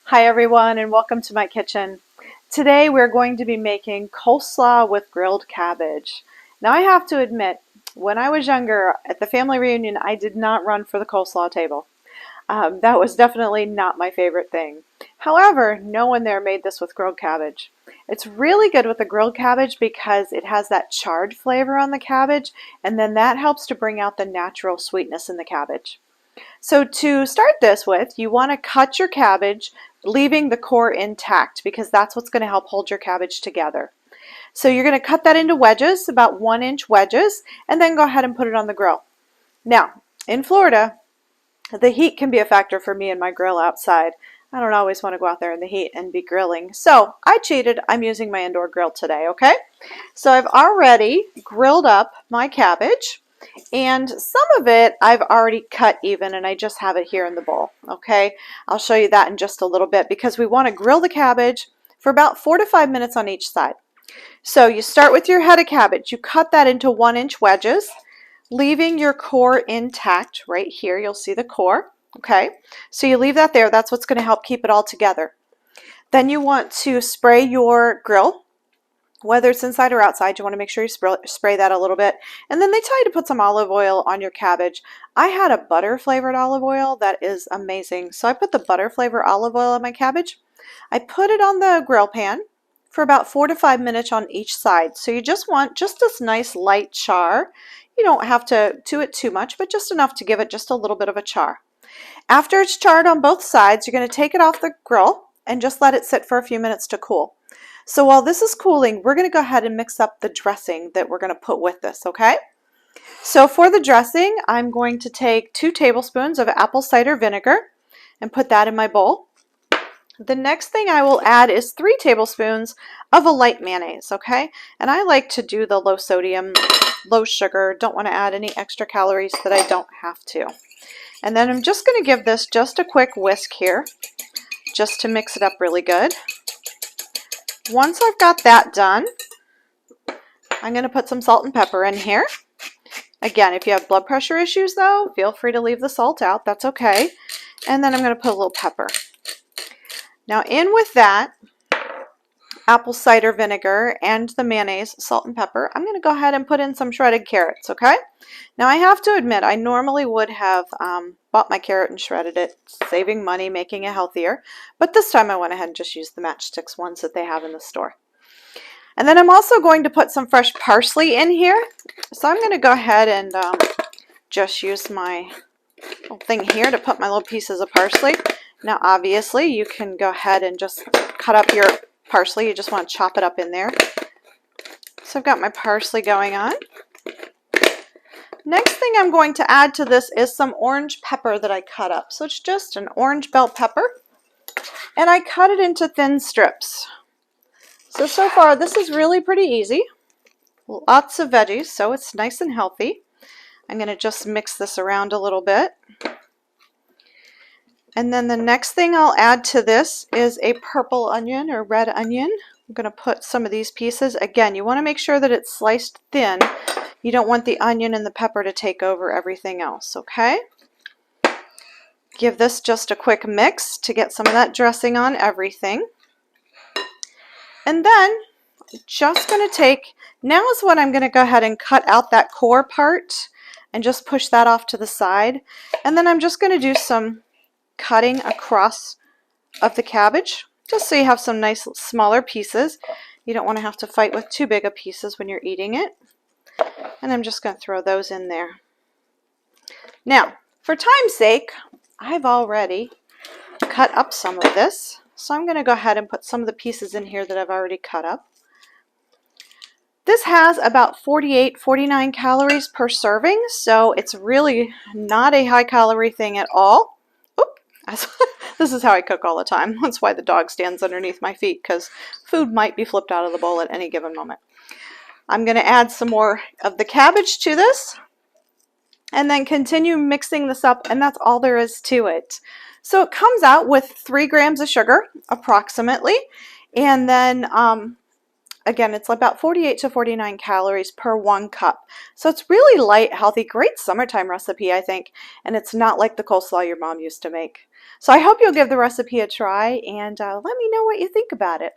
Hi everyone and welcome to my kitchen. Today we're going to be making coleslaw with grilled cabbage. Now I have to admit, when I was younger at the family reunion I did not run for the coleslaw table. That was definitely not my favorite thing. However, no one there made this with grilled cabbage. It's really good with the grilled cabbage because it has that charred flavor on the cabbage, and then that helps to bring out the natural sweetness in the cabbage. So to start this with, you want to cut your cabbage, leaving the core intact because that's what's going to help hold your cabbage together. So you're going to cut that into wedges, about 1-inch wedges, and then go ahead and put it on the grill. Now, in Florida, the heat can be a factor for me and my grill outside. I don't always want to go out there in the heat and be grilling. So I cheated. I'm using my indoor grill today, okay? So I've already grilled up my cabbage. And some of it I've already cut even, and I just have it here in the bowl, okay? I'll show you that in just a little bit because we want to grill the cabbage for about 4 to 5 minutes on each side. So you start with your head of cabbage. You cut that into 1-inch wedges, leaving your core intact. Right here you'll see the core, okay? So you leave that there. That's what's going to help keep it all together. Then you want to spray your grill. Whether it's inside or outside, you want to make sure you spray that a little bit. And then they tell you to put some olive oil on your cabbage. I had a butter flavored olive oil that is amazing. So I put the butter flavored olive oil on my cabbage. I put it on the grill pan for about 4 to 5 minutes on each side. So you just want just this nice light char. You don't have to do it too much, but just enough to give it just a little bit of a char. After it's charred on both sides, you're going to take it off the grill and just let it sit for a few minutes to cool. So while this is cooling, we're going to go ahead and mix up the dressing that we're going to put with this, okay? So for the dressing, I'm going to take 2 tablespoons of apple cider vinegar and put that in my bowl. The next thing I will add is 3 tablespoons of a light mayonnaise, okay? And I like to do the low sodium, low sugar, don't want to add any extra calories that I don't have to. And then I'm just going to give this just a quick whisk here, just to mix it up really good. Once I've got that done, I'm going to put some salt and pepper in here. Again, if you have blood pressure issues though, feel free to leave the salt out. That's okay. And then I'm going to put a little pepper. Now in with that apple cider vinegar and the mayonnaise, salt and pepper, I'm going to go ahead and put in some shredded carrots, okay? Now I have to admit, I normally would have bought my carrot and shredded it, saving money, making it healthier. But this time I went ahead and just used the matchsticks ones that they have in the store. And then I'm also going to put some fresh parsley in here. So I'm going to go ahead and just use my little thing here to put my little pieces of parsley. Now obviously you can go ahead and just cut up your parsley. You just want to chop it up in there. So I've got my parsley going on. Next thing I'm going to add to this is some orange pepper that I cut up. So it's just an orange bell pepper. And I cut it into thin strips. So far this is really pretty easy. Lots of veggies, so it's nice and healthy. I'm going to just mix this around a little bit. And then the next thing I'll add to this is a purple onion or red onion. I'm going to put some of these pieces. Again, you want to make sure that it's sliced thin. You don't want the onion and the pepper to take over everything else, okay? Give this just a quick mix to get some of that dressing on everything. And then I'm just going to take, now is when I'm going to go ahead and cut out that core part and just push that off to the side. And then I'm just going to do some cutting across of the cabbage, just so you have some nice smaller pieces. You don't want to have to fight with too big of pieces when you're eating it. And I'm just going to throw those in there. Now, for time's sake, I've already cut up some of this. So I'm going to go ahead and put some of the pieces in here that I've already cut up. This has about 49 calories per serving, so it's really not a high calorie thing at all. This is how I cook all the time. That's why the dog stands underneath my feet, because food might be flipped out of the bowl at any given moment. I'm going to add some more of the cabbage to this and then continue mixing this up, and that's all there is to it. So it comes out with 3 grams of sugar approximately, and then Again, it's about 48 to 49 calories per 1 cup. So it's really light, healthy, great summertime recipe, I think. And it's not like the coleslaw your mom used to make. So I hope you'll give the recipe a try and let me know what you think about it.